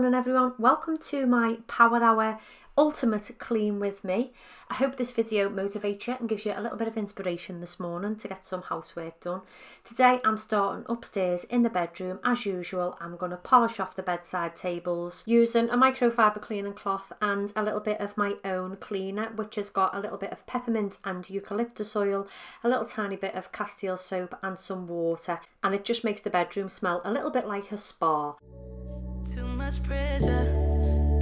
morning everyone, welcome to my Power Hour Ultimate Clean with me. I hope this video motivates you and gives you a little bit of inspiration this morning to get some housework done. Today I'm starting upstairs in the bedroom as usual. I'm going to polish off the bedside tables using a microfiber cleaning cloth and a little bit of my own cleaner, which has got a little bit of peppermint and eucalyptus oil, a little tiny bit of castile soap and some water, and it just makes the bedroom smell a little bit like a spa. Too much pressure,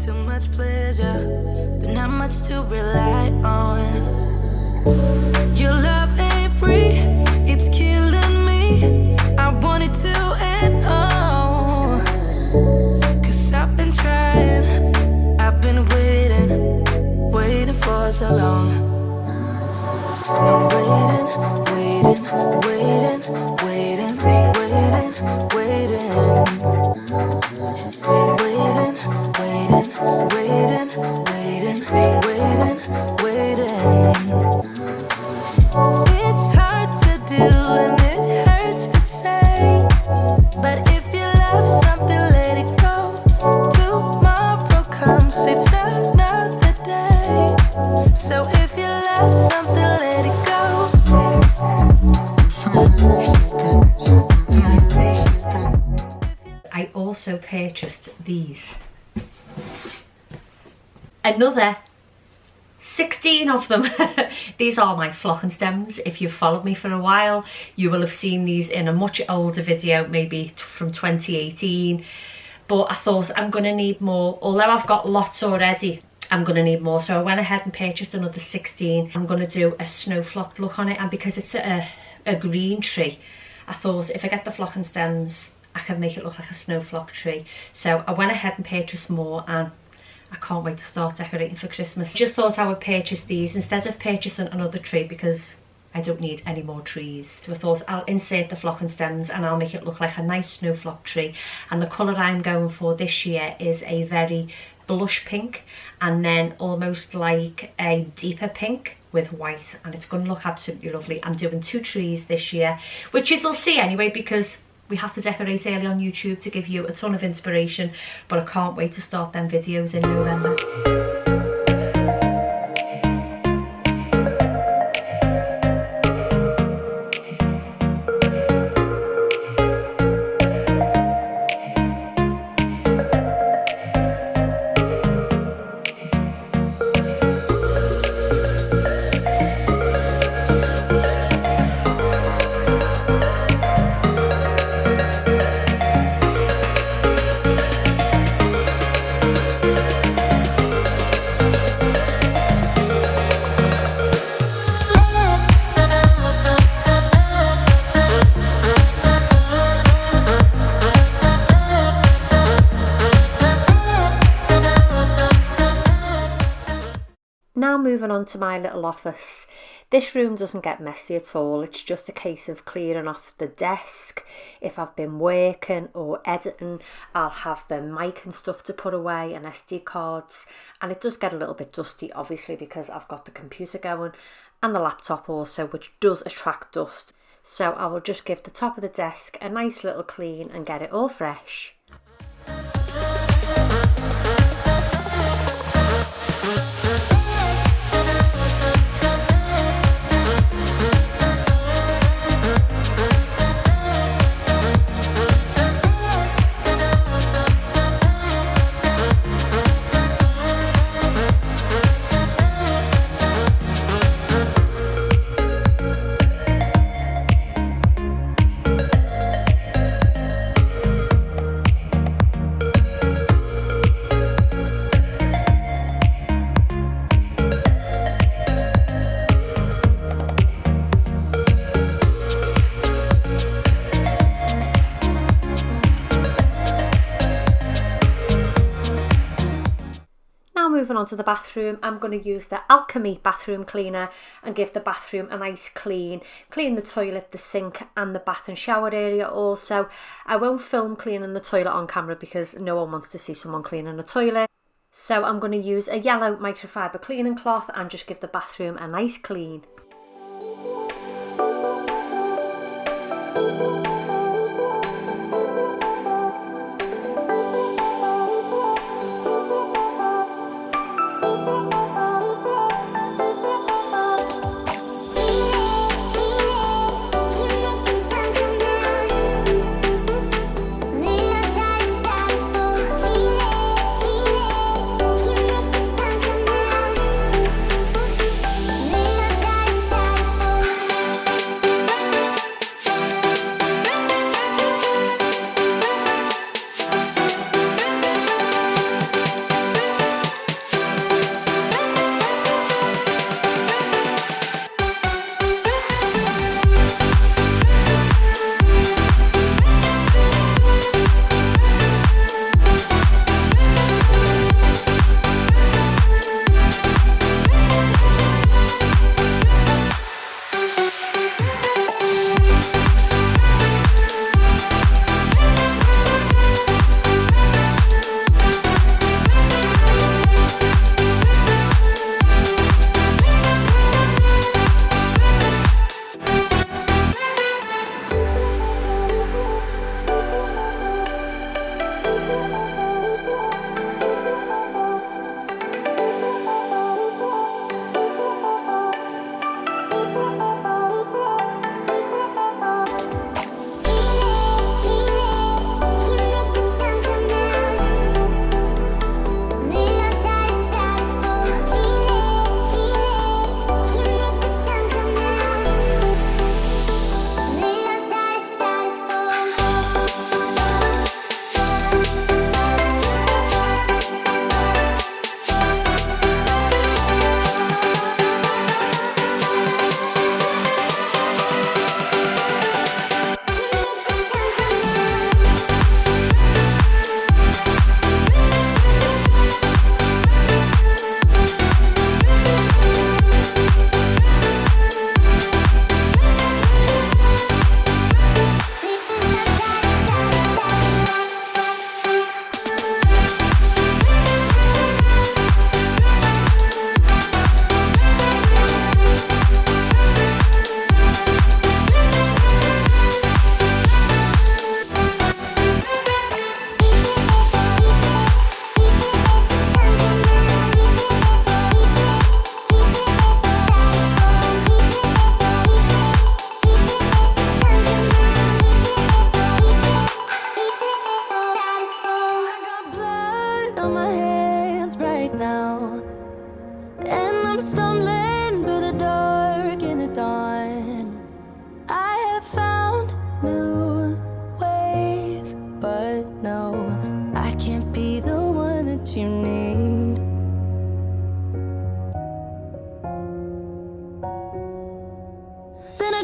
too much pleasure, but not much to rely on. Your love ain't free, it's killing me. I want it to end all. Cause I've been trying, I've been waiting for so long. I'm waiting. It's hard to do and it hurts to say, but if you love something, let it go. Tomorrow comes, it's another day. So if you love something, let it go. I also purchased these. Another 16 of them. These are my flock and stems. If you've followed me for a while, you will have seen these in a much older video, maybe from 2018. But I thought I'm going to need more. Although I've got lots already, I'm going to need more. So I went ahead and purchased another 16. I'm going to do a snow flock look on it. And because it's a green tree, I thought if I get the flock and stems, I can make it look like a snow flock tree. So I went ahead and purchased more, and I can't wait to start decorating for Christmas. Just thought I would purchase these instead of purchasing another tree because I don't need any more trees. So I thought I'll insert the flock and stems and I'll make it look like a nice snow flock tree. And the colour I'm going for this year is a very blush pink and then almost like a deeper pink with white, and it's going to look absolutely lovely. I'm doing 2 trees this year, which you'll see anyway because we have to decorate early on YouTube to give you a ton of inspiration, but I can't wait to start them videos in November. Now moving on to my little office. This room doesn't get messy at all. It's just a case of clearing off the desk. If I've been working or editing, I'll have the mic and stuff to put away and SD cards. And it does get a little bit dusty, obviously, because I've got the computer going and the laptop also, which does attract dust. So I will just give the top of the desk a nice little clean and get it all fresh. Moving on to the bathroom, I'm going to use the Alchemy bathroom cleaner and give the bathroom a nice clean. Clean the toilet, the sink and the bath and shower area also. I won't film cleaning the toilet on camera because no one wants to see someone cleaning a toilet. So I'm going to use a yellow microfiber cleaning cloth and just give the bathroom a nice clean.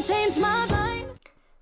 I change my mind.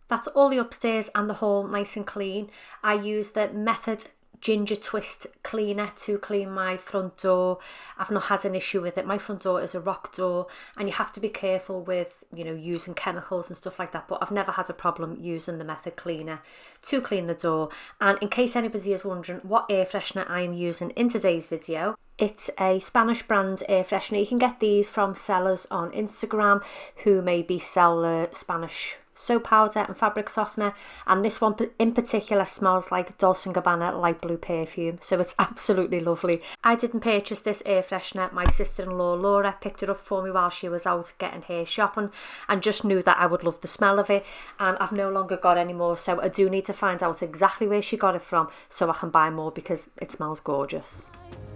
That's all the upstairs and the hall nice and clean. I use the Method Ginger Twist cleaner to clean my front door. I've not had an issue with it. My front door is a rock door and you have to be careful with, you know, using chemicals and stuff like that, but I've never had a problem using the Method cleaner to clean the door. And in case anybody is wondering what air freshener I am using in today's video, it's a Spanish brand air freshener. You can get these from sellers on Instagram who maybe sell the Spanish soap powder and fabric softener, and this one in particular smells like Dolce & Gabbana light blue perfume, so it's absolutely lovely. I didn't purchase this air freshener. My sister-in-law Laura picked it up for me while she was out getting her shopping and just knew that I would love the smell of it, and I've no longer got any more, so I do need to find out exactly where she got it from so I can buy more because it smells gorgeous.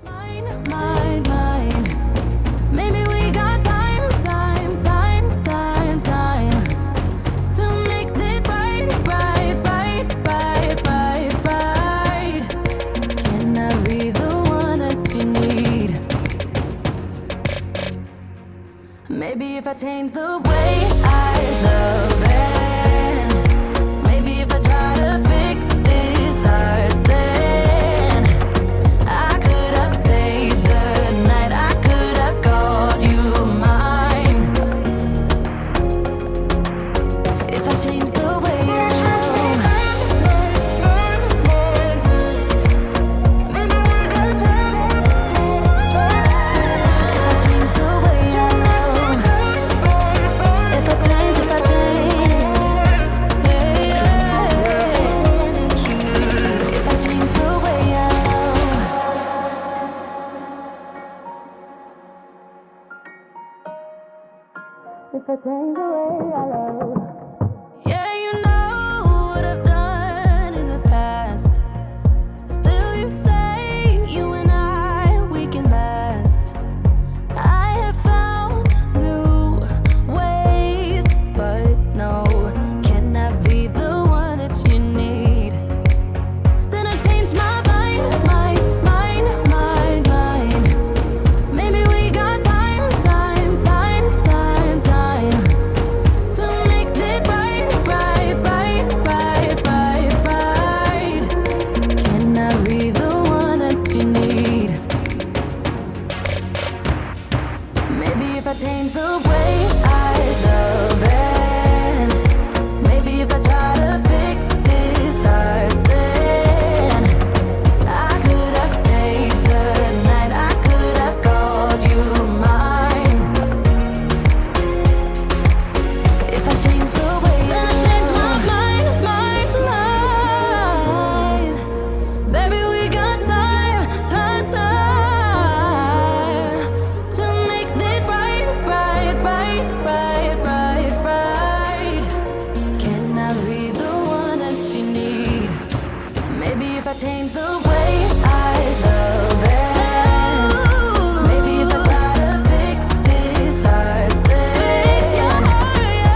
Mine, mine, mine. Maybe we got time, time, time, time, time to make this right, right, right, right, right, right. Can I be the one that you need? Maybe if I change the way I love it, maybe if I try to fix this start then I could have stayed the night, I could have called you mine. If I change the way I love, if I change the way I love, if I change, if I change the way I love, if I change the way I love. Yeah, you know what I've done in the past. Still you say you and I, we can last. I have found new ways, but no, can I be the one that you need? Then I changed my mind, mind, mind, mind, mind. Maybe we got time, time, time, time, time to make this right, right, right, right, right, right. Can I be the one that you need? Maybe if I change the way I love it, maybe if I try to fix this start then I could have stayed the night, I could have called you mine. If I change the way then I change my mind, mind, mind. Baby, we got time, time, time to make this right, right, right, right, right, right. Can I be the one that you need? Maybe if I change the way I love it, maybe if I try to fix this start then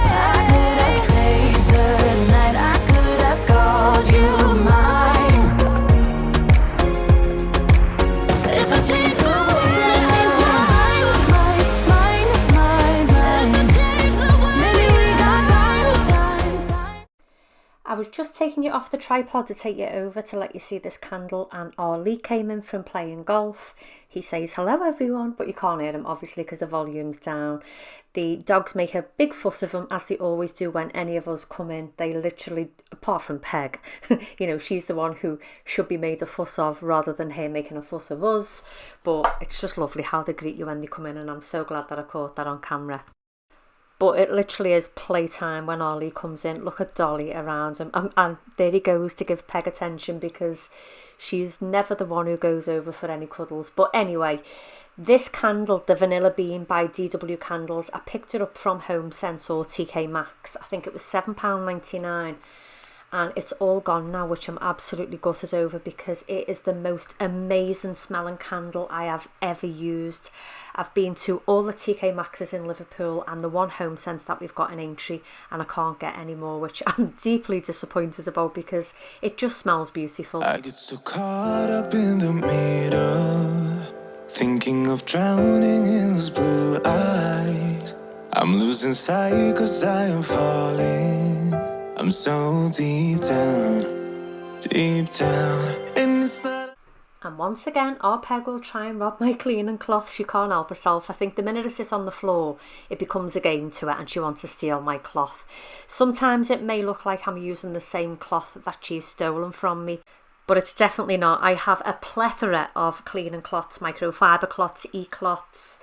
I could have stayed the night, I could have called you mine. If I change the way then I change my mind, mind, mind, mind. If I change the way, maybe we got time, time, time. I was just taking it off the tripod to take it over to let you see this candle, and Ollie came in from playing golf. He says hello everyone, but you can't hear him obviously because the volume's down. The dogs make a big fuss of him, as they always do when any of us come in. They literally, apart from Peg, you know, she's the one who should be made a fuss of rather than her making a fuss of us. But it's just lovely how they greet you when they come in, and I'm so glad that I caught that on camera. But it literally is playtime when Ollie comes in. Look at Dolly around him. And there he goes to give Peg attention because she's never the one who goes over for any cuddles. But anyway, this candle, the Vanilla Bean by DW Candles, I picked it up from Home Sense or TK Maxx. I think it was £7.99. And it's all gone now, which I'm absolutely gutted over because it is the most amazing smelling candle I have ever used. I've been to all the TK Maxx's in Liverpool and the one Home Sense that we've got in Aintree, and I can't get any more, which I'm deeply disappointed about because it just smells beautiful. I get so caught up in the middle, thinking of drowning in those blue eyes. I'm losing sight 'cause I am falling. I'm so deep down, and it's not. And once again, our peg will try and rob my cleaning cloth. She can't help herself. I think the minute I sit on the floor, it becomes a game to her and she wants to steal my cloth. Sometimes it may look like I'm using the same cloth that she's stolen from me, but it's definitely not. I have a plethora of cleaning cloths, microfiber cloths, e-cloths,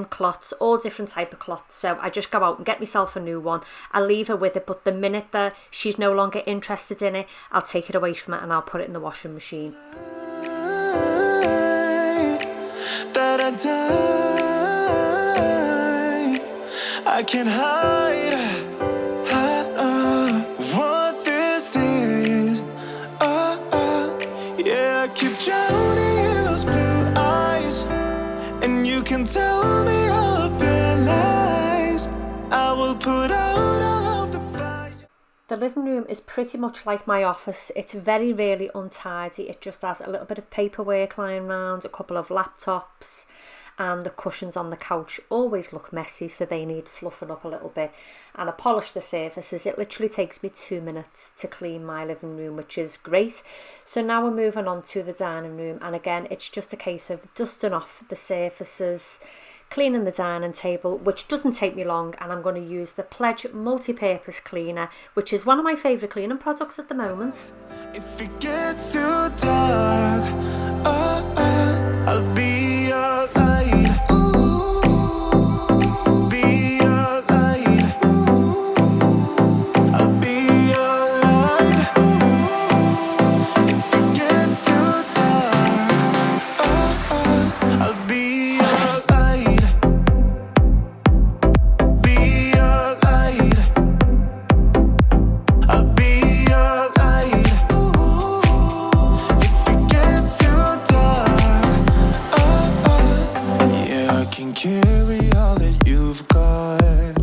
cloths, all different type of cloths. So I just go out and get myself a new one. I'll leave her with it, but the minute that she's no longer interested in it, I'll take it away from her and I'll put it in the washing machine. That I die, I can't hide what this is. Yeah, I keep drowning in those blue eyes, and you can tell me all of your lies. I will put out all of the fire. The living room is pretty much like my office. It's very rarely untidy. It just has a little bit of paperwork lying around, a couple of laptops, and the cushions on the couch always look messy, so they need fluffing up a little bit. And I polish the surfaces. It literally takes me 2 minutes to clean my living room, which is great. So now we're moving on to the dining room, and again it's just a case of dusting off the surfaces, cleaning the dining table, which doesn't take me long, and I'm going to use the Pledge multi-purpose cleaner, which is one of my favourite cleaning products at the moment. If it gets too dark, I'll be your light. Be your light. I'll be your light. If it gets too dark, I'll be your light. Be your light. I'll be your light. If it gets too dark, yeah, I can carry all that you've got.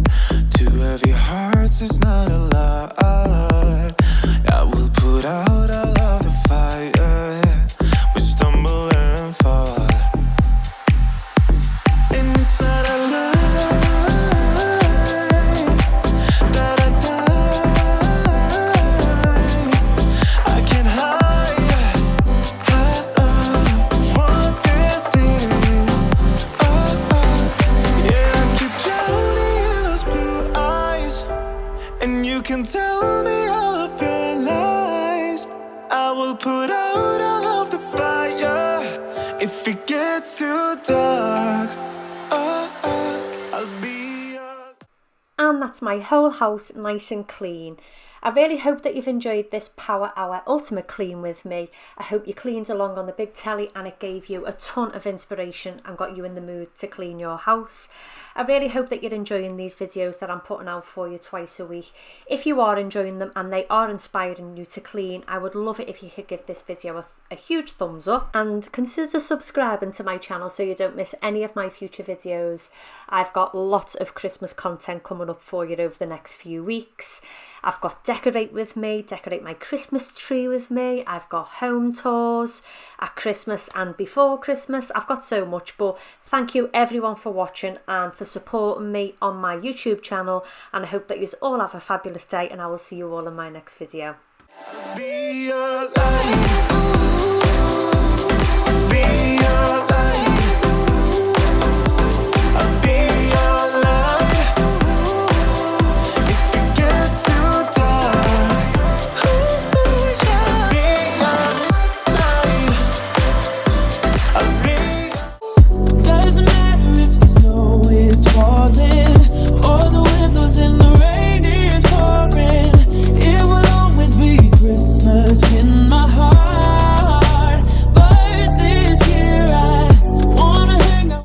2 heavy hearts is not a lot. I will put out all of the fire. We stumble and fall, and it's not a lie that I die. I can't hide what this is. Yeah, I keep drowning in those blue eyes, and you can tell me all of your lies. I will put out all of the fire. If it gets too dark, I'll be your. And that's my whole house nice and clean. I really hope that you've enjoyed this Power Hour Ultimate Clean with me. I hope you cleaned along on the big telly and it gave you a ton of inspiration and got you in the mood to clean your house. I really hope that you're enjoying these videos that I'm putting out for you twice a week. If you are enjoying them and they are inspiring you to clean, I would love it if you could give this video a huge thumbs up and consider subscribing to my channel so you don't miss any of my future videos. I've got lots of Christmas content coming up for you over the next few weeks. I've got decorate with me, decorate my Christmas tree with me. I've got home tours at Christmas and before Christmas. I've got so much, but thank you everyone for watching and for supporting me on my YouTube channel. And I hope that you all have a fabulous day, and I will see you all in my next video. Be your light.